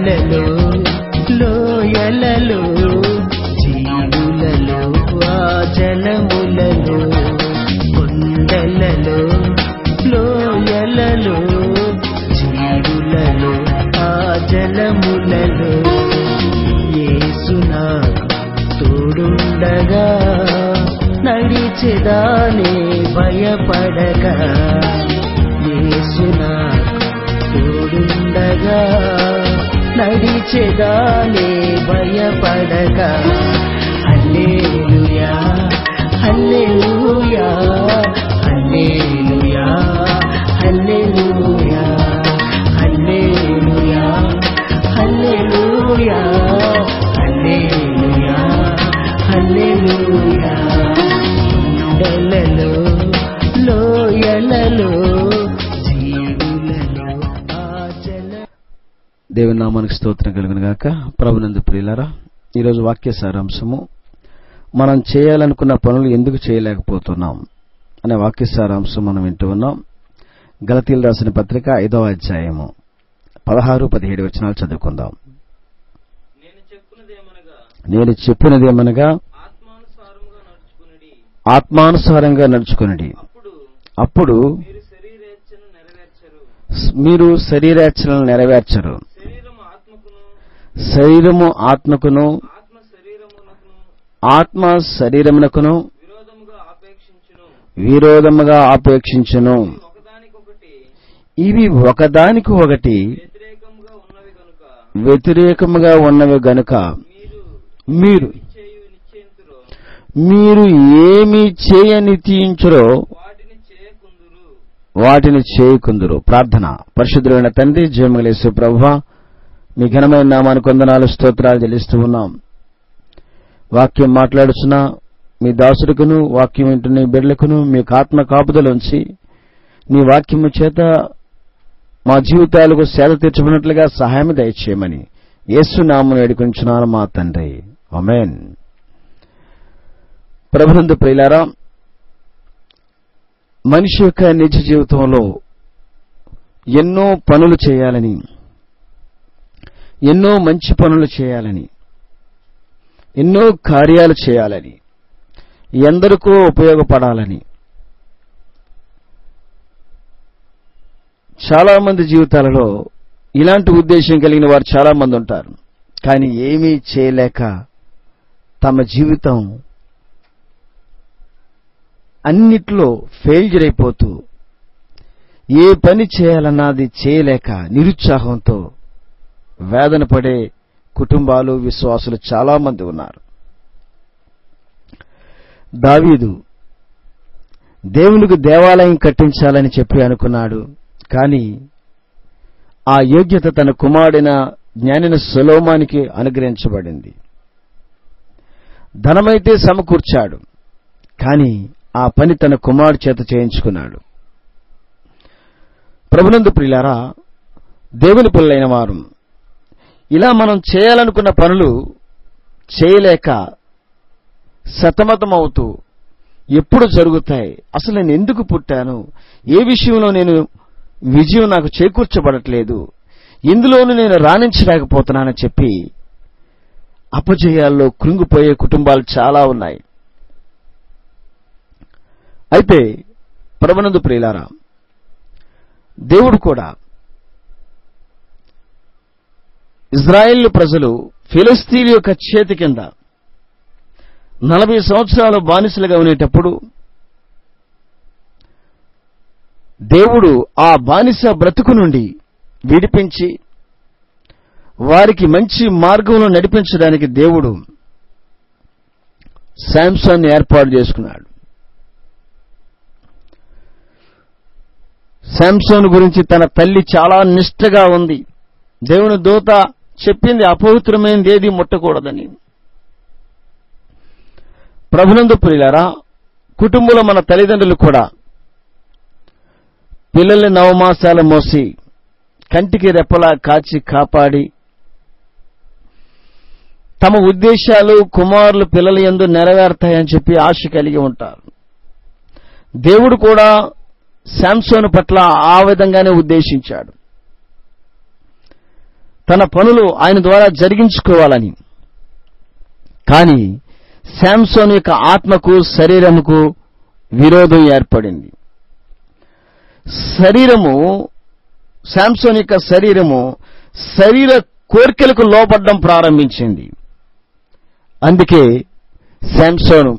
కొండలలో లోయలలో జీవులలో ఆ జలములలో కొండలలో లోయలలో జీవులలో ఆ జలములలో యేసు నాకు తోడుండగా నడిచెదానే భయపడగా యేసు నాకు తోడుండగా నడిచెదానే భయపడగా హల్లెలూయా హల్లెలూయా హల్లెలూయా హల్లెలూయా హల్లెలూయా హల్లెలూయా హల్లెలూయా హల్లెలూయా కొండలలో లోయలలో జీవులలో ఆ జల. దేవుని నామానికి స్తోత్రం కలుగును గాక. ప్రభునందు ప్రియులారా, ఈరోజు వాక్య సారాంశము మనం చేయాలనుకున్న పనులు ఎందుకు చేయలేకపోతున్నాం అనే వాక్య సారాంశం మనం వింటూ ఉన్నాం. గలతీయులు రాసిన పత్రిక 5వ అధ్యాయము 16-17 వచనాలు చదువుకుందాం. నేను చెప్పినదేమనగా ఆత్మానుసారంగా నడుచుకొనుడి, అప్పుడు మీరు శరీరేచ్ఛలను నెరవేర్చరు. శరీరము ఆత్మకును ఆత్మ శరీరమునకును విరోధముగా ఆపేక్షించును. ఇవి ఒకదానికి ఒకటి వ్యతిరేకముగా ఉన్నవి గనుక మీరు ఏమి చేయనితించురో వాటిని చేయకుందురు. ప్రార్థన. పరిశుద్ధుడైన తండ్రి, జీవముగల యేసు ప్రభువా, మీ ఘనమైన నామానికి వందనాలు స్తోత్రాలు చెల్లిస్తూ ఉన్నాం. వాక్యం మాట్లాడుచున్న మీ దాసుడికును వాక్యం వింటున్న బిడ్డలకును మీకు ఆత్మ కాపుదలోంచి నీ వాక్యము చేత మా జీవితాలకు సేద తీర్చుకున్నట్లుగా సహాయం దయచేయమని యేసు నామమున వేడుకొంచున్నాను మా తండ్రి, ఆమేన్. ప్రభునందు ప్రియులారా, మనిషి యొక్క నిజ జీవితంలో ఎన్నో పనులు చేయాలని, ఎన్నో మంచి పనులు చేయాలని, ఎన్నో కార్యాలు చేయాలని, ఎందరికో ఉపయోగపడాలని చాలా మంది జీవితాలలో ఇలాంటి ఉద్దేశం కలిగిన వారు చాలా మంది ఉంటారు. కానీ ఏమీ చేయలేక తమ జీవితం అన్నిట్లో ఫెయిల్యూర్ అయిపోతూ ఏ పని చేయాలన్నది చేయలేక నిరుత్సాహంతో వేదన పడే కుటుంబాలు, విశ్వాసులు చాలా మంది ఉన్నారు. దావీదు దేవునికి దేవాలయం కట్టించాలని చెప్పి అనుకున్నాడు. కానీ ఆ యోగ్యత తన కుమారుడైన జ్ఞానిన సొలొమోనుకి అనుగ్రహించబడింది. ధనమైతే సమకూర్చాడు, కానీ ఆ పని తన కుమారుడు చేత చేయించుకున్నాడు. ప్రభునందు ప్రియులారా, దేవుని పిల్లలైన వారు ఇలా మనం చేయాలనుకున్న పనులు చేయలేక సతమతమవుతూ ఎప్పుడు జరుగుతాయి, అసలు నేను ఎందుకు పుట్టాను, ఏ విషయంలో నేను విజయం నాకు చేకూర్చబడట్లేదు, ఇందులోనూ నేను రాణించలేకపోతున్నానని చెప్పి అపజయాల్లో కృంగిపోయే కుటుంబాలు చాలా ఉన్నాయి. అయితే ప్రభునందు ప్రియులారా, దేవుడు కూడా ఇజ్రాయేలు ప్రజలు ఫిలిష్తీయుల యొక్క చేతి కింద 40 సంవత్సరాలు బానిసలుగా ఉండేటప్పుడు దేవుడు ఆ బానిస బ్రతుకు నుండి విడిపించి వారికి మంచి మార్గంలో నడిపించడానికి దేవుడు శాంసన్ ఏర్పాటు చేసుకున్నాడు. శాంసన్ గురించి తన తల్లి చాలా నిష్ఠగా ఉంది. దేవుని దూత చెప్పింది అపవిత్రమైనది ఏది ముట్టకూడదని. ప్రభునందు ప్రియులారా, కుటుంబంలో మన తల్లిదండ్రులు కూడా పిల్లల్ని 9 మాసాలు మోసి కంటికి రెప్పలా కాచి కాపాడి తమ ఉద్దేశాలు కుమారులు పిల్లల యందు నెరవేరుతాయని చెప్పి ఆశ కలిగి ఉంటారు. దేవుడు కూడా శాంసోను పట్ల ఆ విధంగానే ఉద్దేశించాడు. తన పనులు ఆయన ద్వారా జరిగించుకోవాలని. కానీ శాంసోను యొక్క ఆత్మకు శరీరముకు విరోధం ఏర్పడింది. శాంసోను యొక్క శరీర కోరికలకు లోపడడం ప్రారంభించింది. అందుకే శాంసోను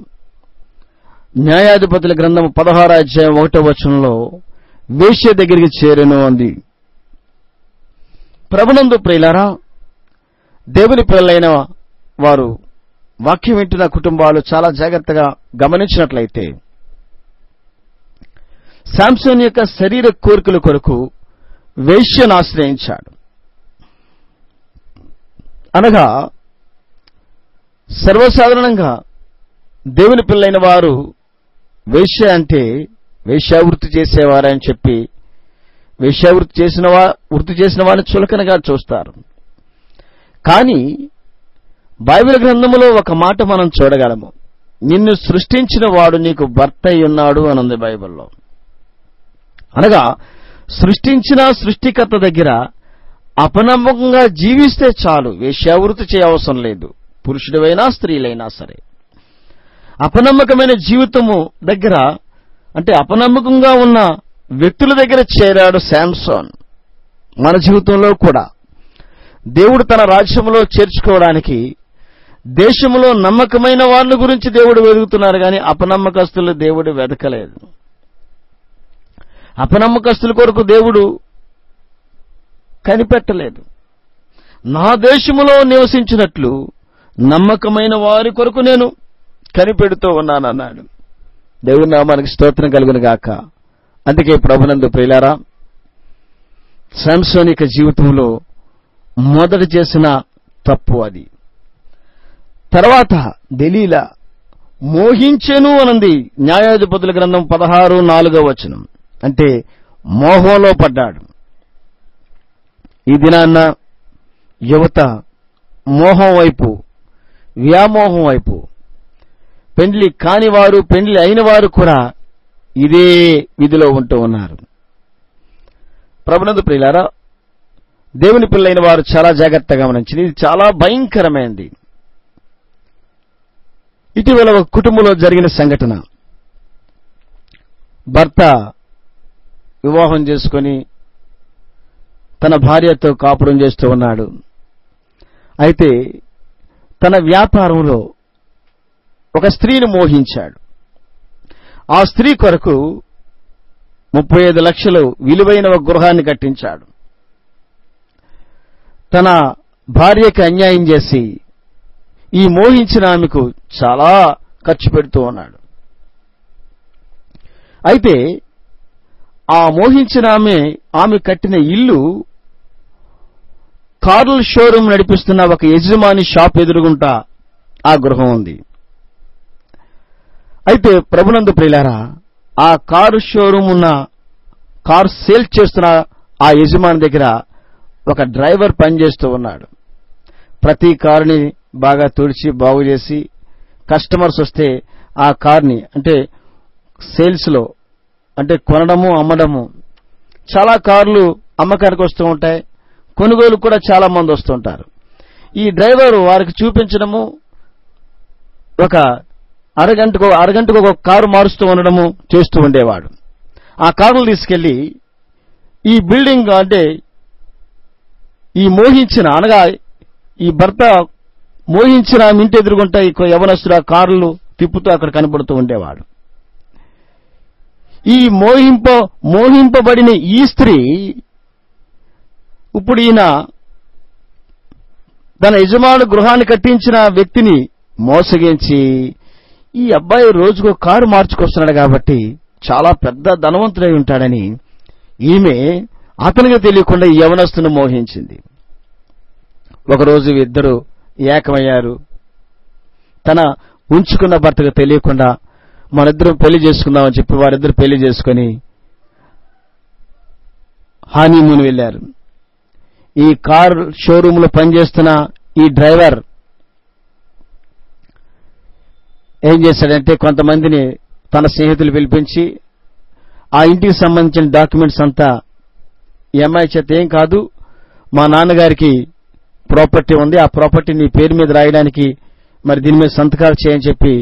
న్యాయాధిపతుల గ్రంథం 16వ అధ్యాయం 1వ వచనంలో వేశ్య దగ్గరికి చేరెను అంది. ప్రభునందు ప్రియులారా, దేవుని పిల్లలైన వారు వాక్యం వింటున్న కుటుంబాలు చాలా జాగ్రత్తగా గమనించినట్లయితే, శాంసోను యొక్క శరీర కోరికల కొరకు వేశ్యను ఆశ్రయించాడు. అనగా సర్వసాధారణంగా దేవుని పిల్లైన వారు వేశ్య అంటే వేశ్యావృత్తి చేసేవారని చెప్పి వేశ్యావృత్తి చేసిన వారిని చులకనగా చూస్తారు. కానీ బైబిల్ గ్రంథములో ఒక మాట మనం చూడగలము. నిన్ను సృష్టించిన వాడు నీకు భర్త అయి ఉన్నాడు అని ఉంది బైబిల్లో. అనగా సృష్టించిన సృష్టికర్త దగ్గర అపనమ్మకంగా జీవిస్తే చాలు, వేశ్యావృత్తి చేయవసరం లేదు. పురుషుడివైనా స్త్రీలైనా సరే అపనమ్మకమైన జీవితము దగ్గర, అంటే అపనమ్మకంగా ఉన్న వ్యక్తుల దగ్గర చేరాడు శాంసోన్. మన జీవితంలో కూడా దేవుడు తన రాజ్యంలో చేర్చుకోవడానికి దేశంలో నమ్మకమైన వాళ్ళ గురించి దేవుడు వెతుకుతున్నారు, కానీ అపనమ్మకస్తులు దేవుడు వెతకలేదు. అపనమ్మకస్తుల కొరకు దేవుడు కనిపెట్టలేదు. నా దేశములో నివసించినట్లు నమ్మకమైన వారి కొరకు నేను కనిపెడుతూ ఉన్నానన్నాడు. దేవుని నామానికి స్తోత్రం కలుగును గాక. అందుకే ప్రభునందు ప్రియులారా, శాంసోను యొక్క జీవితంలో మొదట చేసిన తప్పు అది. తర్వాత దెలీలా మోహించెను అనంది న్యాయాధిపతుల గ్రంథం 16:4వ వచనం. అంటే మోహంలో పడ్డాడు. ఈ దినాన్న యువత మోహం వైపు, వ్యామోహం వైపు, పెండ్లి కానివారు పెండ్లి అయిన వారు కూడా ఇదే విధిలో ఉంటూ ఉన్నారు. ప్రభునందు ప్రియులారా, దేవుని పిల్లైన వారు చాలా జాగ్రత్తగా గమనించింది. ఇది చాలా భయంకరమైనది. ఇటీవల ఒక కుటుంబంలో జరిగిన సంఘటన. భర్త వివాహం చేసుకొని తన భార్యతో కాపురం చేస్తూ ఉన్నాడు. అయితే తన వ్యాపారంలో ఒక స్త్రీని మోహించాడు. ఆ స్త్రీ కొరకు 35 లక్షలు విలువైన ఒక గృహాన్ని కట్టించాడు. తన భార్యకి అన్యాయం చేసి ఈ మోహించిన ఆమెకు చాలా ఖర్చు పెడుతూ ఉన్నాడు. అయితే ఆ మోహించిన ఆమె కట్టిన ఇల్లు కార్ల షోరూం నడిపిస్తున్న ఒక యజమాని షాప్ ఎదురుగుంటా ఆ గృహం ఉంది. అయితే ప్రభునందు ప్రియులారా, ఆ కారు షోరూం ఉన్న కారు సేల్ చేస్తున్న ఆ యజమాని దగ్గర ఒక డ్రైవర్ పనిచేస్తూ ఉన్నాడు. ప్రతి కారుని బాగా తుడిచి బాగు చేసి కస్టమర్స్ వస్తే ఆ కార్ని, అంటే సేల్స్ లో, అంటే కొనడము అమ్మడము, చాలా కార్లు అమ్మకానికి వస్తూ ఉంటాయి, కొనుగోలు కూడా చాలా మంది వస్తుంటారు. ఈ డ్రైవర్ వారికి చూపించడము, ఒక అరగంటకు ఒక కారు మారుస్తూ ఉండడము చేస్తూ ఉండేవాడు. ఆ కారులు తీసుకెళ్లి ఈ బిల్డింగ్, అంటే ఈ మోహించిన, అనగా ఈ భర్త మోహించిన ఇంటి ఎదురుగుంటా ఈ యవనస్తుడు ఆ కారులు తిప్పుతూ అక్కడ కనబడుతూ ఉండేవాడు. ఈ మోహింపబడిన ఈ స్త్రీ ఇప్పుడు ఈయన తన యజమాను గృహాన్ని కట్టించిన వ్యక్తిని మోసగించి, ఈ అబ్బాయి రోజుకో కారు మార్చుకొస్తున్నాడు కాబట్టి చాలా పెద్ద ధనవంతుడై ఉంటాడని ఈమె అతనికి తెలియకుండా ఈ యవనస్తును మోహించింది. ఒకరోజు ఇద్దరు ఏకమయ్యారు. తన ఉంచుకున్న భర్తకు తెలియకుండా మనిద్దరం పెళ్లి చేసుకుందామని చెప్పి వారిద్దరు పెళ్లి చేసుకుని హనీమూన్ వెళ్లారు. ఈ కార్ షోరూమ్ లో పనిచేస్తున్న ఈ డ్రైవర్ ఏం చేశాడంటే, కొంతమందిని తన స్నేహితులు పిలిపించి ఆ ఇంటికి సంబంధించిన డాక్యుమెంట్స్ అంతా ఈ అమ్మాయి చేత, ఏం కాదు మా నాన్నగారికి ప్రాపర్టీ ఉంది, ఆ ప్రాపర్టీ నీ పేరు మీద రాయడానికి మరి దీని మీద సంతకాలు చేయని చెప్పి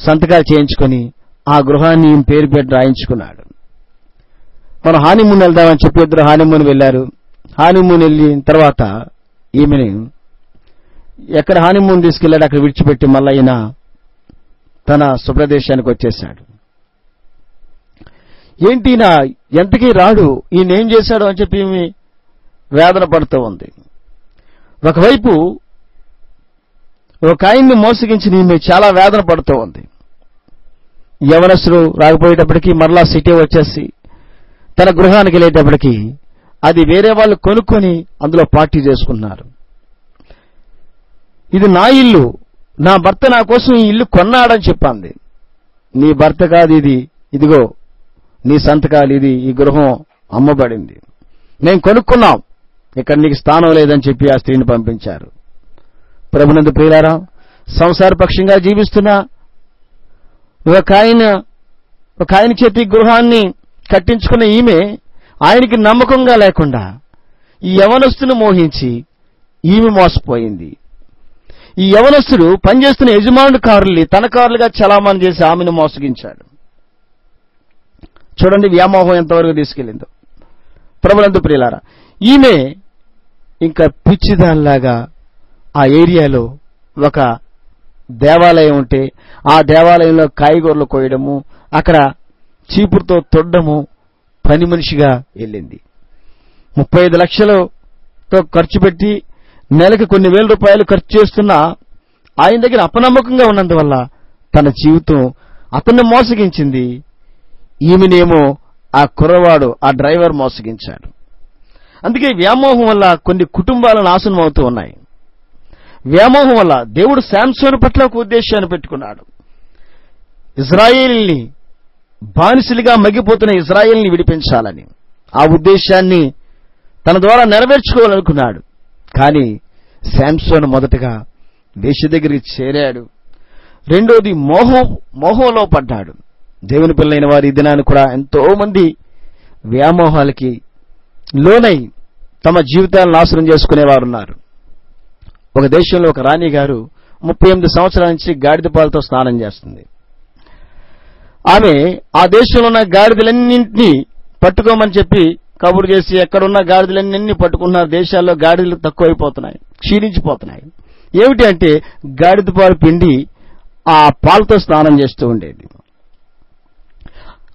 సంతకాలు చేయించుకొని ఆ గృహాన్ని ఈమె పేరు పెట్టి రాయించుకున్నాడు. మనం హానీమూన్ వెళ్దామని చెప్పి ఇద్దరు హానీమూన్ వెళ్లారు. హానీమూన్ వెళ్ళిన తర్వాత ఈమెని ఎక్కడ హానీమూన్ తీసుకెళ్లాడు అక్కడ విడిచిపెట్టి మళ్ళీ ఈయన తన స్వప్రదేశానికి వచ్చేశాడు. ఏంటి ఈయన ఎంతకీ రాడు, ఈయన ఏం చేశాడు అని చెప్పి ఈమె వేదన పడుతూ ఉంది. ఒకవైపు ఒక ఆయన్ని మోసగించి ఈమె చాలా వేదన పడుతూ ఉంది. యవనస్తుడు రాకపోయేటప్పటికీ మరలా సిటీ వచ్చేసి తన గృహానికి వెళ్ళేటప్పటికీ అది వేరే వాళ్ళు కొనుక్కొని అందులో పార్టీ చేసుకున్నారు. ఇది నా ఇల్లు, నా భర్త నా కోసం ఈ ఇల్లు కొన్నాడని చెప్పింది. నీ భర్త కాదు ఇది, ఇదిగో నీ సంతకాలు, ఇది ఈ గృహం అమ్మబడింది, నేను కొనుక్కున్నాం, ఇక్కడ నీకు స్థానం లేదని చెప్పి ఆ స్త్రీని పంపించారు. ప్రభునందు ప్రియులారా, సంసారపక్షంగా జీవిస్తున్న ఒక ఆయన చేతి గృహాన్ని కట్టించుకున్న ఈమె ఆయనకి నమ్మకంగా లేకుండా ఈ యవనస్తును మోహించి ఈమె మోసపోయింది. ఈ యవనస్తుడు పనిచేస్తున్న యజమానుడి కారుల్ని తన కారులుగా చలామణి చేసి ఆమెను మోసగించాడు. చూడండి వ్యామోహం ఎంతవరకు తీసుకెళ్లిందో. ప్రభునందు ప్రియులారా, ఈమె ఇంకా పిచ్చిదానిలాగా ఆ ఏరియాలో ఒక దేవాలయం ఉంటే ఆ దేవాలయంలో కాయగూరలు కోయడము, అక్కడ చీపురుతో తొడ్డము పని మనిషిగా వెళ్ళింది. 35 లక్షలతో ఖర్చు పెట్టి నెలకు కొన్ని వేల రూపాయలు ఖర్చు చేస్తున్నా ఆయన దగ్గర అపనమ్మకంగా ఉన్నందువల్ల తన జీవితం అతన్ని మోసగించింది. ఈమెనేమో ఆ కుర్రవాడు, ఆ డ్రైవర్ మోసగించాడు. అందుకే వ్యామోహం వల్ల కొన్ని కుటుంబాలు నాశనం అవుతూ ఉన్నాయి. వ్యామోహం వల్ల దేవుడు శాంసోను పట్ల ఒక ఉద్దేశాన్ని పెట్టుకున్నాడు. ఇజ్రాయేలుని బానిసలుగా మగ్గిపోతున్న ఇజ్రాయేలుని విడిపించాలని ఆ ఉద్దేశాన్ని తన ద్వారా నెరవేర్చుకోవాలనుకున్నాడు. కానీ శాంసోను మొదటగా వేశ్య దగ్గరికి చేరాడు. రెండోది మోహంలో పడ్డాడు. దేవుని పిల్లైన వారి ఈ దినాన్ని కూడా ఎంతో మంది వ్యామోహాలకి లోనై తమ జీవితాలను నాశనం చేసుకునేవారు ఉన్నారు. ఒక దేశంలో ఒక రాణి గారు 38 సంవత్సరాల నుంచి గాడిద పాలతో స్నానం చేస్తుంది. ఆమె ఆ దేశంలో ఉన్న గాడిదలన్నింటినీ పట్టుకోమని చెప్పి కబురు చేసి ఎక్కడున్న గాడిదలన్నీ పట్టుకున్న దేశాల్లో గాడిదలు తక్కువైపోతున్నాయి, క్షీణించిపోతున్నాయి. ఏమిటి అంటే గాడిద పాలు పిండి ఆ పాలతో స్నానం చేస్తూ ఉండేది.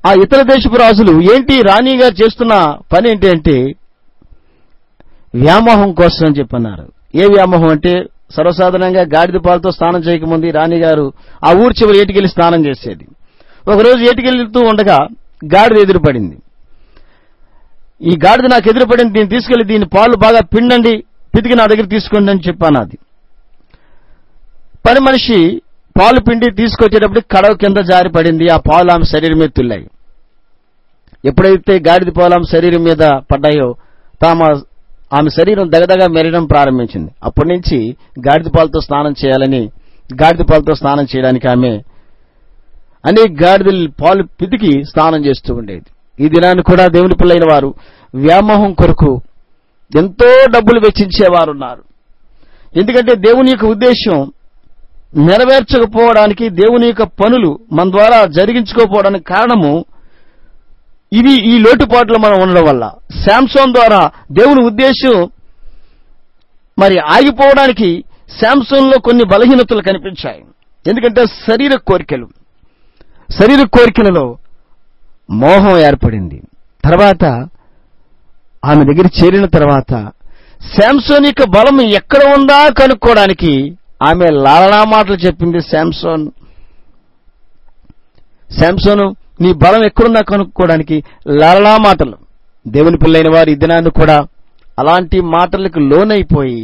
ఆ ఇతర దేశపు రాజులు ఏంటి రాణి గారు చేస్తున్న పని ఏంటి అంటే వ్యామోహం కోసం అని చెప్పన్నారు. ఏ వ్యామోహం అంటే సర్వసాధారణంగా గాడిద పాలతో స్నానం చేయకముందు రాణిగారు ఆ ఊరి చివరి ఏటికెళ్లి స్నానం చేసేది. ఒకరోజు ఏటికెళ్తూ ఉండగా గాడిద ఎదురుపడింది. ఈ గాడిద నాకు ఎదురుపడింది, దీన్ని తీసుకెళ్లి దీని పాలు బాగా పిండండి, పితికి నా దగ్గర తీసుకోండి అని చెప్పాను. అది పని మనిషి పాలు పిండి తీసుకొచ్చేటప్పుడు కడవ కింద జారి పడింది. ఆ పాలు ఆమె శరీరం మీద తుల్లాయి. ఎప్పుడైతే గాడిద పాలు ఆమె శరీరం మీద పడ్డాయో ఆమె శరీరం దగదగా మెరడం ప్రారంభించింది. అప్పటి నుంచి గాడిద పాలతో స్నానం చేయాలని, గాడిద పాలతో స్నానం చేయడానికి ఆమె అనేక గాడిదలు పాలు పితికి స్నానం చేస్తూ ఉండేది. ఈ దినాన్ని కూడా దేవుని పిల్లైన వారు వ్యామోహం కొరకు ఎంతో డబ్బులు వెచ్చించేవారు ఉన్నారు. ఎందుకంటే దేవుని యొక్క ఉద్దేశం నెరవేర్చకపోవడానికి, దేవుని యొక్క పనులు మన ద్వారా జరిగించుకోకపోవడానికి కారణము ఇవి ఈ లోటుపాట్లు మనం ఉండడం వల్ల. శాంసోన్ ద్వారా దేవుని ఉద్దేశం మరి ఆగిపోవడానికి శాంసోన్లో కొన్ని బలహీనతలు కనిపించాయి. ఎందుకంటే శరీర కోరికలలో మోహం ఏర్పడింది. తర్వాత ఆమె దగ్గర చేరిన తర్వాత శాంసోన్ యొక్క బలం ఎక్కడ ఉందా కనుక్కోవడానికి ఆమె లాలనా మాటలు చెప్పింది. శాంసోను నీ బలం ఎక్కడుందా కనుక్కోవడానికి లాలనా మాటలు. దేవుని పిల్లైన వారు ఈ దినాన్ని కూడా అలాంటి మాటలకు లోనైపోయి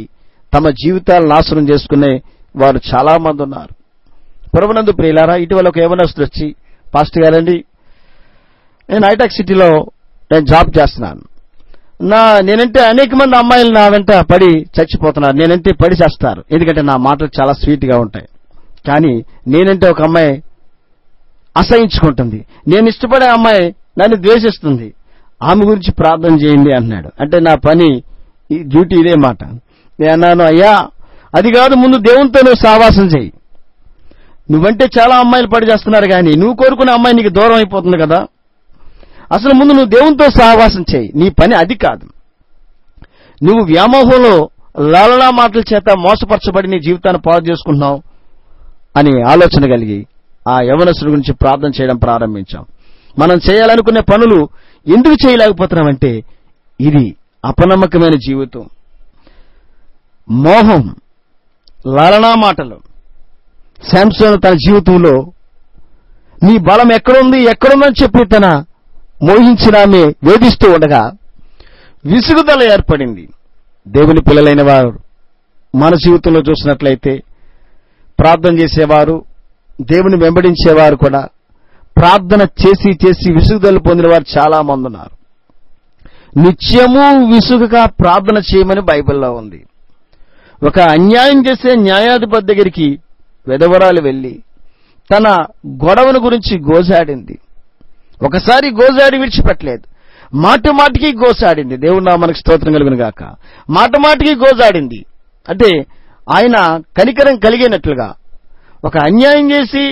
తమ జీవితాలు నాశనం చేసుకునే వారు చాలా మంది ఉన్నారు. ప్రభునందు ప్రియులారా, ఇటీవల ఒక యవనస్తుడు వచ్చి, పాస్టర్ గారండి, నేను హైటెక్ సిటీలో నేను జాబ్ చేస్తున్నాను, నేనంటే అనేక మంది అమ్మాయిలు నా వెంట పడి చచ్చిపోతున్నారు, నేనంటే పడి చేస్తారు, ఎందుకంటే నా మాటలు చాలా స్వీట్ గా ఉంటాయి. కానీ నేనంటే ఒక అమ్మాయి అసహించుకుంటుంది, నేను ఇష్టపడే అమ్మాయి నన్ను ద్వేషిస్తుంది, ఆమె గురించి ప్రార్థన చేయండి అంటున్నాడు. అంటే నా పని ఈ డ్యూటీ ఇదే మాట. నేను అన్నాను, అయ్యా అది కాదు, ముందు దేవునితో నువ్వు సావాసం చేయి. నువ్వంటే చాలా అమ్మాయిలు పడి చేస్తున్నారు, కానీ నువ్వు కోరుకునే అమ్మాయి నీకు దూరం అయిపోతుంది కదా. అసలు ముందు నువ్వు దేవునితో సహవాసం చేయి. నీ పని అది కాదు. నువ్వు వ్యామోహంలో లాలలా మాటల చేత మోసపరచబడి నీ జీవితాన్ని పాడు చేసుకుంటున్నావు అని ఆలోచన కలిగి ఆ యవనస్తుడి గురించి ప్రార్థన చేయడం ప్రారంభించాం. మనం చేయాలనుకునే పనులు ఎందుకు చేయలేకపోతున్నామంటే ఇది అపనమ్మకమైన జీవితం, మోహం, లాలనా మాటలు. శాంసోను తన జీవితంలో నీ బలం ఎక్కడుందని చెప్పి తన మోహించిన ఆమె వేధిస్తూ ఉండగా విసుగుదల ఏర్పడింది. దేవుని పిల్లలైన వారు మన జీవితంలో చూసినట్లయితే ప్రార్థన చేసేవారు, దేవుని వెంబడించేవారు కూడా ప్రార్థన చేసి చేసి విసుగుదల పొందిన వారు చాలా మంది ఉన్నారు. నిత్యము విసుగుగా ప్రార్థన చేయమని బైబిల్లో ఉంది. ఒక అన్యాయం చేసే న్యాయాధిపతి దగ్గరికి వెధవరాలు వెళ్లి తన గొడవను గురించి గోజాడింది. ఒకసారి గోజాడి విడిచిపెట్టలేదు, మాట మాటికి గోసాడింది. దేవుడు నామానికి స్తోత్రం కలుగును గాక. మాట మాటికి గోజాడింది అంటే ఆయన కనికరం కలిగినట్లుగా. ఒక అన్యాయం చేసి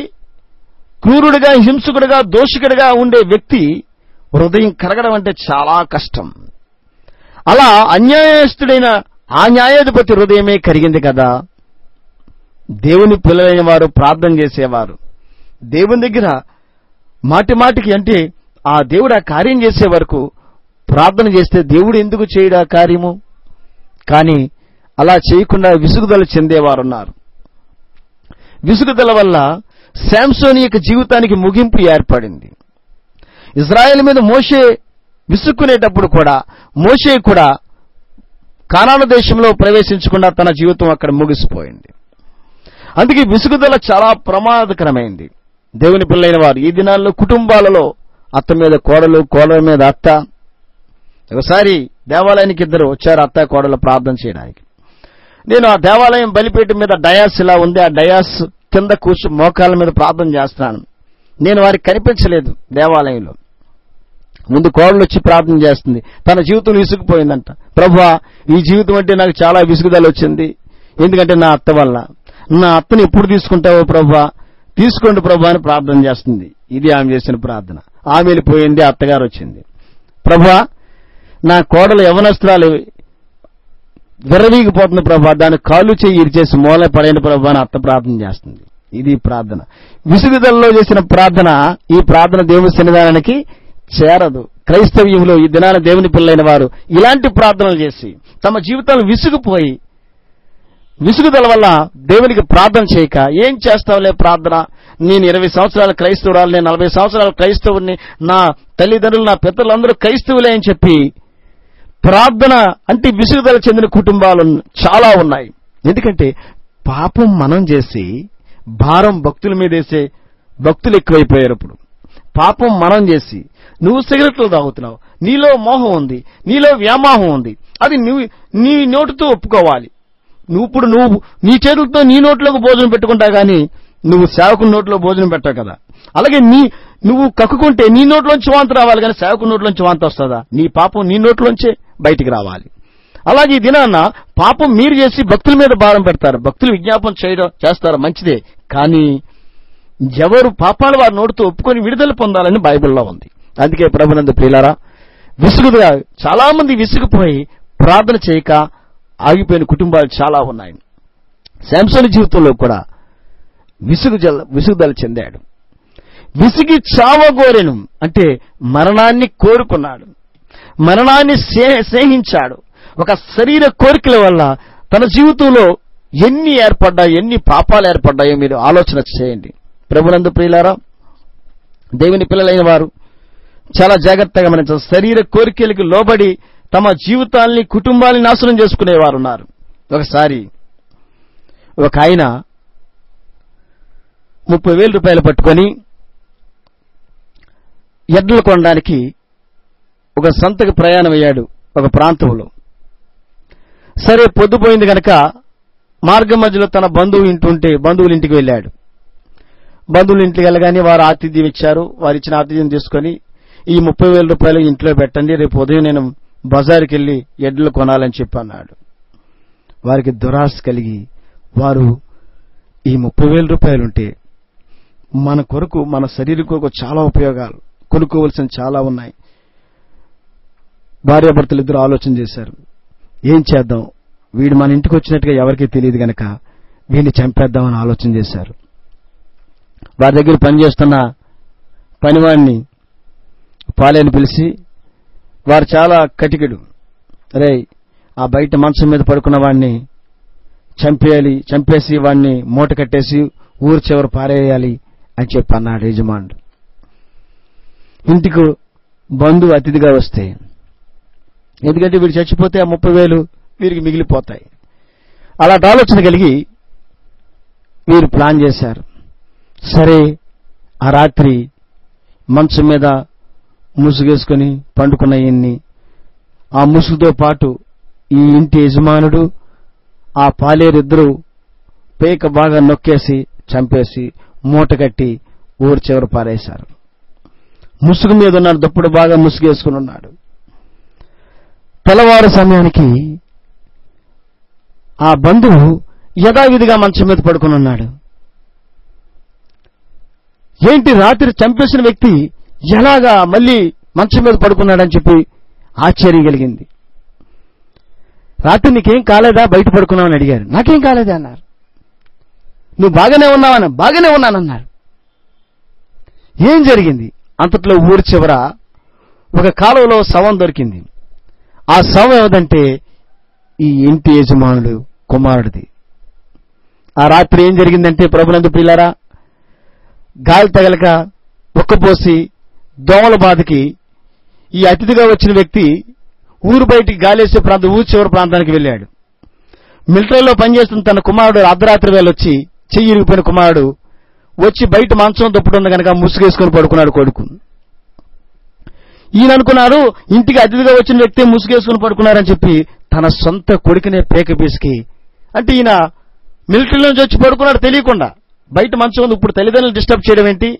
క్రూరుడిగా, హింసకుడిగా, దోషికుడిగా ఉండే వ్యక్తి హృదయం కరగడం అంటే చాలా కష్టం. అలా అన్యాయస్తుడైన ఆ న్యాయాధిపతి హృదయమే కరిగింది కదా. దేవుని పిల్లలైన వారు ప్రార్థన చేసేవారు దేవుని దగ్గర మాటి మాటికి, అంటే ఆ దేవుడు ఆ కార్యం చేసే వరకు ప్రార్థన చేస్తే దేవుడు ఎందుకు చేయడు ఆ కార్యము? కానీ అలా చేయకుండా విసుగుదల చెందేవారున్నారు. విసుగుదల వల్ల శాంసోను యొక్క జీవితానికి ముగింపు ఏర్పడింది. ఇజ్రాయెల్ మీద మోషే విసుక్కునేటప్పుడు కూడా మోషే కూడా కానాను దేశంలో ప్రవేశించకుండా తన జీవితం అక్కడ ముగిసిపోయింది. అందుకే విసుగుదల చాలా ప్రమాదకరమైంది. దేవుని పిల్లైన వారు ఈ దినాల్లో కుటుంబాలలో అత్త మీద కోడలు, కోడల మీద అత్త. ఒకసారి దేవాలయానికి ఇద్దరు వచ్చారు, అత్త కోడలు ప్రార్థన చేయడానికి. నేను ఆ దేవాలయం బలిపీఠం మీద డయాస్ ఇలా ఉంది, ఆ డయాస్ కింద మోకాళ్ళ మీద ప్రార్థన చేస్తున్నాను. నేను వారికి కనిపించలేదు దేవాలయంలో. ముందు కోడలు వచ్చి ప్రార్థన చేస్తుంది. తన జీవితం విసుగుపోయిందంట. ప్రభువా, ఈ జీవితం అంటే నాకు చాలా విసుగుదల వచ్చింది, ఎందుకంటే నా అత్త వల్ల. నా అత్తని ఎప్పుడు తీసుకుంటావో ప్రభువా, తీసుకోండి ప్రభు అని ప్రార్థన చేస్తుంది. ఇది ఆమె చేసిన ప్రార్థన. ఆమె వెళ్ళిపోయింది, అత్తగారు వచ్చింది. ప్రభువా, నా కోడలు యవనస్త్రాలు విర్రవీగిపోతుంది ప్రభా, దాని కాళ్ళు చెయ్యి ఇరిచేసి మూల పడైన ప్రభు అని అత్త ప్రార్థన చేస్తుంది. ఇది ప్రార్థన. విసుగుదలలో చేసిన ప్రార్థన ఈ ప్రార్థన దేవుని సన్నిధానానికి చేరదు. క్రైస్తవ్యంలో ఈ దినాన దేవుని పిల్లైన వారు ఇలాంటి ప్రార్థనలు చేసి తమ జీవితాలు విసుగుపోయి, విసుగుదల వల్ల దేవునికి ప్రార్థన చేయక, ఏం చేస్తావులే ప్రార్థన, నేను 20 సంవత్సరాల క్రైస్తవురాలు, నేను 40 సంవత్సరాల క్రైస్తవుని, నా తల్లిదండ్రులు, నా పితరులందరూ క్రైస్తవులే అని చెప్పి ప్రార్థన అంటే విసుగుదల చెందిన కుటుంబాలు చాలా ఉన్నాయి. ఎందుకంటే పాపం మనం చేసి భారం భక్తుల మీద వేసే భక్తులు ఎక్కువైపోయారు. ఇప్పుడు పాపం మనం చేసి, నువ్వు సిగరెట్లు తాగుతున్నావు, నీలో మోహం ఉంది, నీలో వ్యామోహం ఉంది, అది నువ్వు నీ నోటితో ఒప్పుకోవాలి. నువ్వు నీ చేతులతో నీ నోట్లోకి భోజనం పెట్టుకుంటావు, కానీ నువ్వు సేవకుని నోట్లో భోజనం పెట్టావు కదా. అలాగే నువ్వు కక్కుకుంటే నీ నోట్లోంచి వాంతి రావాలి, కానీ సేవకుని నోట్లోంచి వాంతి వస్తుందా? నీ పాపం నీ నోట్లోంచే బయటికి రావాలి. అలాగే ఈ దినాన్న పాపం మీరు చేసి భక్తుల మీద భారం పెడతారు, భక్తులు విజ్ఞాపన చేస్తారు, మంచిదే. కానీ ఎవరు పాపాలు వారి నోటితో ఒప్పుకొని విడుదల పొందాలని బైబిల్లో ఉంది. అందుకే ప్రభునందు ప్రియులారా, విసుగుగా చాలా మంది విసుగుపోయి ప్రార్థన చేయక ఆగిపోయిన కుటుంబాలు చాలా ఉన్నాయి. శాంసోను జీవితంలో కూడా విసుగుదల చెందాడు. విసిగి చావగోరెను అంటే మరణాన్ని కోరుకున్నాడు, మరణాన్ని స్నేహించాడు. ఒక శరీర కోరికల వల్ల తన జీవితంలో ఎన్ని పాపాలు ఏర్పడ్డాయో మీరు ఆలోచన చేయండి. ప్రభునందు ప్రియులారా, దేవుని పిల్లలైన వారు చాలా జాగ్రత్తగా గమనించాలి. శరీర కోరికలకు లోబడి తమ జీవితాల్ని, కుటుంబాన్ని నాశనం చేసుకునేవారు ఉన్నారు. ఒకసారి ఒక ఆయన 30,000 రూపాయలు పట్టుకొని ఎడ్లు కొనడానికి ఒక సంతకు ప్రయాణం అయ్యాడు ఒక ప్రాంతంలో. సరే, పొద్దుపోయింది కనుక మార్గం మధ్యలో తన బంధువు ఇంటుంటే బంధువుల ఇంటికి వెళ్ళాడు. బంధువుల ఇంటికి వెళ్ళగానే వారు ఆతిథ్యం ఇచ్చారు. వారు ఇచ్చిన ఆతిథ్యం తీసుకొని, ఈ 30,000 రూపాయలు ఇంట్లో పెట్టండి, రేపు ఉదయం నేను బజారుకి వెళ్ళి ఎడ్లు కొనాలని చెప్పి అన్నాడు. వారికి దురాశ కలిగి వారు ఈ 30,000 రూపాయలుంటే మన కొరకు, మన శరీరం కొరకు చాలా ఉపయోగాలు, కొనుక్కోవలసిన చాలా ఉన్నాయి. భార్యాభర్తలు ఇద్దరు ఆలోచన చేశారు, ఏం చేద్దాం, వీడు మన ఇంటికి వచ్చినట్టుగా ఎవరికీ తెలియదు గనక వీడిని చంపేద్దామని ఆలోచన చేశారు. వారి దగ్గర పనిచేస్తున్న పనివాడిని పాలేని పిలిచి, వారు చాలా కటికిడు, రే ఆ బయట మంచం మీద పడుకున్న వాడిని చంపేయాలి, చంపేసి వాడిని మూట కట్టేసి ఊరు చివర పారేయాలి అని చెప్పి అన్నాడు యజమానుడు. ఇంటికి బంధువు అతిథిగా వస్తే, ఎందుకంటే వీడు చచ్చిపోతే ఆ 30,000 వీరికి మిగిలిపోతాయి. అలాంటి ఆలోచన కలిగి వీరు ప్లాన్ చేశారు. సరే, ఆ రాత్రి మంచం మీద ముసుగేసుకుని పండుకున్న ఈయన్ని, ఆ ముసుగుతో పాటు ఈ ఇంటి యజమానుడు, ఆ పాలేరిద్దరూ పేక బాగా నొక్కేసి చంపేసి మూట కట్టి ఊరు చివర పారేశారు. ముసుగు మీద ఉన్నాడు, దప్పుడు బాగా ముసుగేసుకుని ఉన్నాడు. తెల్లవారు సమయానికి ఆ బంధువు యథావిధిగా మంచం మీద పడుకుని ఉన్నాడు. ఏంటి, రాత్రి చంపేసిన వ్యక్తి ఎలాగా మళ్ళీ మంచం మీద పడుకున్నాడని చెప్పి ఆశ్చర్యం కలిగింది. రాత్రి నీకేం కాలేదా, బయట పడుకున్నావని అడిగారు. నాకేం కాలేదా అన్నారు. నువ్వు బాగానే ఉన్నావని, బాగానే ఉన్నానన్నారు. ఏం జరిగింది? అంతట్లో ఊరి చివర ఒక కాలువలో శవం దొరికింది. ఆ శవం ఏమిటంటే ఈ ఇంటి యజమానుడు కుమారుడిది. ఆ రాత్రి ఏం జరిగిందంటే, ప్రభునందు ప్రియులారా, గాలి తగలక ఉక్కపోసి దోమల బాధకి ఈ అతిథిగా వచ్చిన వ్యక్తి ఊరు బయటికి గాలేసే ప్రాంతం, ఊరు చివరి ప్రాంతానికి వెళ్ళాడు. మిలిటరీలో పనిచేస్తున్న తన కుమారుడు అర్ధరాత్రి వేళ వచ్చి, చెయ్యి ఇరిగిపోయిన కుమారుడు వచ్చి బయట మంచం దుప్పటి కనుక ముసుగేసుకుని పడుకున్నాడు కొడుకు. ఈయన అనుకున్నాడు, ఇంటికి అతిథిగా వచ్చిన వ్యక్తి ముసుగేసుకుని పడుకున్నారని చెప్పి తన సొంత కొడుకునే పేక పీసుకి, అంటే ఈయన మిలిటరీ నుంచి వచ్చి పడుకున్నాడు తెలియకుండా, బయట మంచం ఉంది, ఇప్పుడు తల్లిదండ్రులు డిస్టర్బ్ చేయడం ఏంటి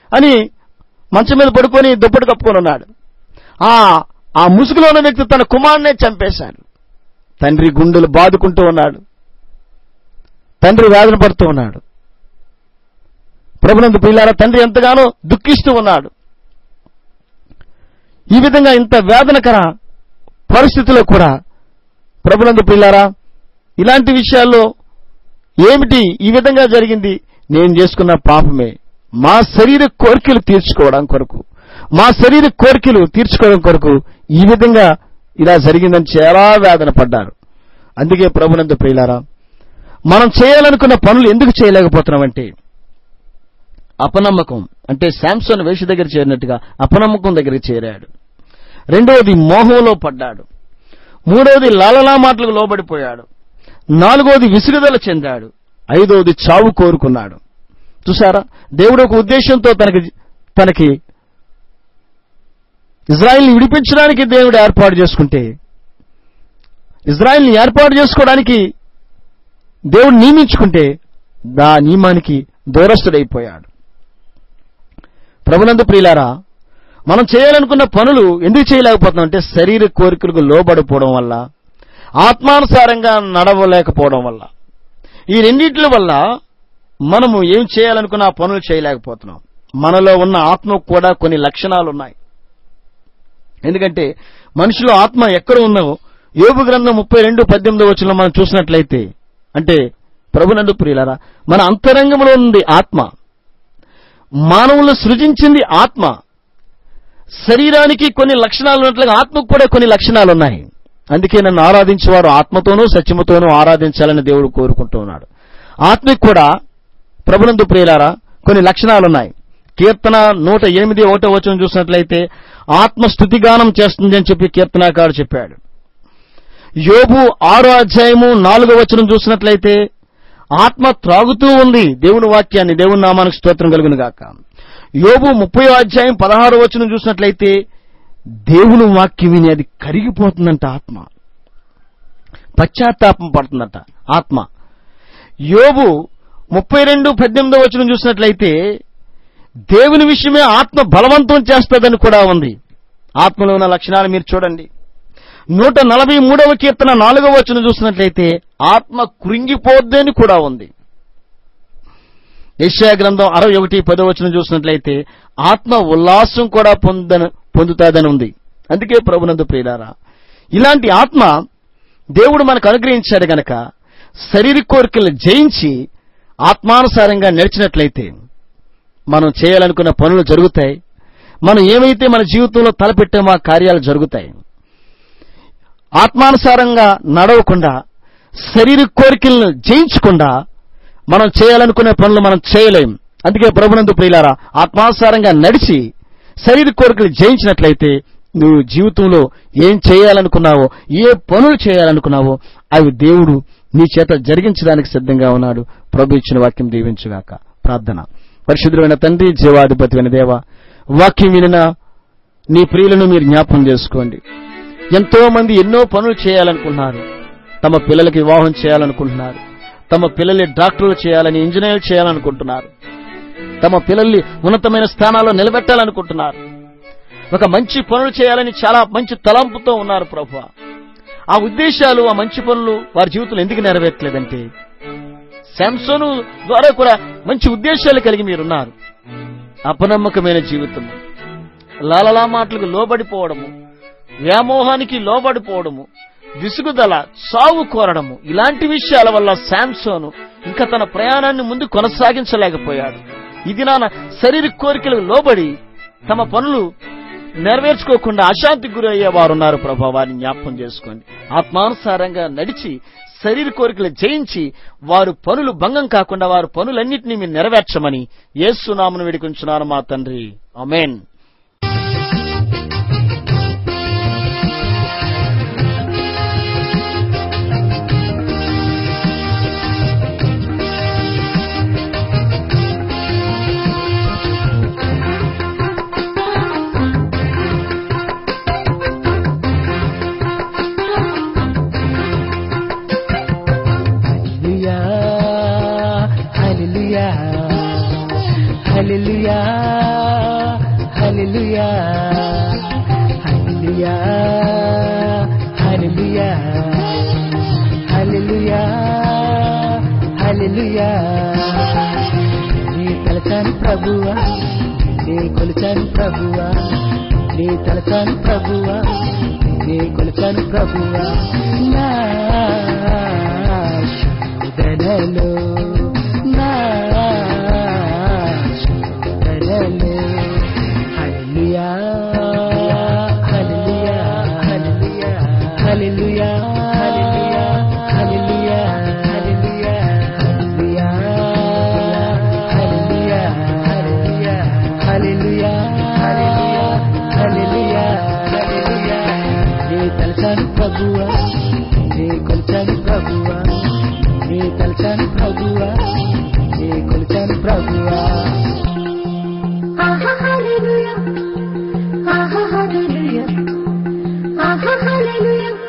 అని మంచం మీద పడుకొని దుప్పటి కప్పుకొని ఉన్నాడు. ఆ ముసుగులో ఉన్న వ్యక్తి తన కుమారునే చంపేశాడు. తండ్రి గుండెలు బాదుకుంటూ ఉన్నాడు, తండ్రి వేదన పడుతూ ఉన్నాడు. ప్రభునందు ప్రియులారా, తండ్రి ఎంతగానో దుఃఖిస్తూ ఉన్నాడు. ఈ విధంగా ఇంత వేదనకర పరిస్థితిలో కూడా ప్రభునందు ప్రియులారా, ఇలాంటి విషయాల్లో ఏమిటి ఈ విధంగా జరిగింది? నేను చేసుకున్న పాపమే, మా శరీర కోరికలు తీర్చుకోవడం కొరకు, మా శరీర కోరికలు తీర్చుకోవడం కొరకు ఈ విధంగా ఇలా జరిగిందని చాలా వేదన పడ్డారు. అందుకే ప్రభునందు ప్రియులారా, మనం చేయాలనుకున్న పనులు ఎందుకు చేయలేకపోతున్నామంటే అపనమ్మకం. అంటే శాంసన్ వేష దగ్గర చేరినట్టుగా అపనమ్మకం దగ్గరికి చేరాడు. రెండవది మోహంలో పడ్డాడు. మూడవది లాలలా మాటలకు లోబడిపోయాడు. నాలుగవది విసుగుదల చెందాడు. ఐదవది చావు కోరుకున్నాడు. చూసారా, దేవుడు ఒక ఉద్దేశంతో తనకి ఇజ్రాయిల్ని విడిపించడానికి దేవుడు ఏర్పాటు చేసుకుంటే, ఇజ్రాయిల్ని ఏర్పాటు చేసుకోవడానికి దేవుడు నియమించుకుంటే దా నియమానికి దూరస్తుడైపోయాడు. ప్రభునందు ప్రియులారా, మనం చేయాలనుకున్న పనులు ఎందుకు చేయలేకపోతున్నాం అంటే శరీర కోరికలకు లోబడిపోవడం వల్ల, ఆత్మానుసారంగా నడవలేకపోవడం వల్ల. ఈ రెండింటి వల్ల మనము ఏం చేయాలనుకున్న ఆ పనులు చేయలేకపోతున్నాం. మనలో ఉన్న ఆత్మకు కూడా కొన్ని లక్షణాలు ఉన్నాయి. ఎందుకంటే మనిషిలో ఆత్మ ఎక్కడ ఉందో యోబు గ్రంథం 32:18 మనం చూసినట్లయితే, అంటే ప్రభునందు ప్రియులారా, మన అంతరంగంలో ఉంది ఆత్మ. మానవులను సృజించింది ఆత్మ. శరీరానికి కొన్ని లక్షణాలు ఉన్నట్లుగా ఆత్మకు కూడా కొన్ని లక్షణాలు ఉన్నాయి. అందుకే నన్ను ఆరాధించేవారు ఆత్మతోనూ సత్యముతోనూ ఆరాధించాలని దేవుడు కోరుకుంటూ ఉన్నాడు. ఆత్మకు కూడా ప్రభునందు ప్రియులారా కొన్ని లక్షణాలు ఉన్నాయి. కీర్తన 108:1 చూసినట్లయితే ఆత్మ స్తుతిగానం చేస్తుంది అని చెప్పి కీర్తనాకారుడు చెప్పాడు. యోబు 6:4 చూసినట్లయితే ఆత్మ త్రాగుతూ ఉంది దేవుని వాక్యాన్ని. దేవుని నామానికి స్తోత్రం కలుగును గాక. యోబు 30:16 చూసినట్లయితే దేవుని వాక్యం విని అది కరిగిపోతుందంట ఆత్మ, పశ్చాత్తాపం పడుతుందంట ఆత్మ. యోబు 32:18 చూసినట్లయితే దేవుని విషయమే ఆత్మ బలవంతం చేస్తుందని కూడా ఉంది. ఆత్మలో ఉన్న లక్షణాలు మీరు చూడండి. 143వ కీర్తన 4వ వచనం చూసినట్లయితే ఆత్మ కృంగిపోద్దని కూడా ఉంది. యెషయా గ్రంథం 61:10వ వచనం చూసినట్లయితే ఆత్మ ఉల్లాసం కూడా పొందుతాదని ఉంది. అందుకే ప్రభునందు ప్రియులారా, ఇలాంటి ఆత్మ దేవుడు మనకు అనుగ్రహించాడు గనక శారీరక కోరికలను జయించి ఆత్మానుసారంగా నడిచినట్లయితే మనం చేయాలనుకున్న పనులు జరుగుతాయి. మనం ఏమైతే మన జీవితంలో తలపెట్టామో ఆ కార్యాలు జరుగుతాయి. ఆత్మానుసారంగా నడవకుండా శారీరక కోరికలను జయించకుండా మనం చేయాలనుకునే పనులు మనం చేయలేం. అందుకే ప్రభునందు ప్రియులారా, ఆత్మానుసారంగా నడిచి శారీరక కోరికలు జయించినట్లయితే నువ్వు జీవితంలో ఏం చేయాలనుకున్నావో, ఏ పనులు చేయాలనుకున్నావో అవి దేవుడు నీ చేత జరిగించడానికి సిద్ధంగా ఉన్నాడు. ప్రభు ఇచ్చిన వాక్యం దీవించుగాక. ప్రార్థన. పరిశుద్ధుడైన తండ్రి, జీవాధిపతి అయిన దేవ, వాక్యం వినిన నీ ప్రియులను మీరు జ్ఞాపకం చేసుకోండి. ఎంతో మంది ఎన్నో పనులు చేయాలనుకుంటున్నారు. తమ పిల్లలకి వివాహం చేయాలనుకుంటున్నారు, తమ పిల్లల్ని డాక్టర్లు చేయాలని, ఇంజనీర్లు చేయాలనుకుంటున్నారు, తమ పిల్లల్ని ఉన్నతమైన స్థానాల్లో నిలబెట్టాలనుకుంటున్నారు, ఒక మంచి పనులు చేయాలని చాలా మంచి తలంపుతో ఉన్నారు. ప్రభువా, ఆ ఉద్దేశాలు, ఆ మంచి పనులు వారి జీవితంలో ఎందుకు నెరవేర్చలేదంటే శాంసోను ద్వారా కూడా మంచి ఉద్దేశాలు కలిగి మీరున్నారు. అపనమ్మకమైన జీవితము, లాలలా మాటలకు లోబడిపోవడము, వ్యామోహానికి లోబడిపోవడము, విసుగుదల, సావు కోరడము, ఇలాంటి విషయాల వల్ల శాంసోను ఇంకా తన ప్రయాణాన్ని ముందు కొనసాగించలేకపోయాడు. ఇది నాన్న శారీరక కోరికలకు లోబడి తమ పనులు నెరవేర్చుకోకుండా అశాంతికి గురి అయ్యేవారున్నారు. ప్రభా, వారిని జ్ఞాపకం చేసుకోండి. ఆత్మానుసారంగా నడిచి శారీరక కోరికలు జయించి వారు పనులు భంగం కాకుండా వారి పనులన్నింటినీ మీరు నెరవేర్చమని యేసు నామమున వేడుకొంచున్నాను మా తండ్రి. ఆమేన్. హల్లెలూయా, హల్లెలూయా, హల్లెలూయా, హల్లెలూయా, హల్లెలూయా, హల్లెలూయా. నీ తలచాను ప్రభువా, నీ కొలిచాను ప్రభువా, నీ తలచాను ప్రభువా, నీ కొలిచాను ప్రభువా. నా శోధనలో హల్లెలూయా, హల్లెలూయా, హల్లెలూయా, హల్లెలూయా, హల్లెలూయా, హల్లెలూయా, హల్లెలూయా, హల్లెలూయా, హల్లెలూయా, హల్లెలూయా. నీ తలచాను ప్రభువా, నీ కొలిచాను ప్రభువా, నీ తలచాను ప్రభువా, నీ కొలిచాను ప్రభువా. Hallelujah, hallelujah, hallelujah.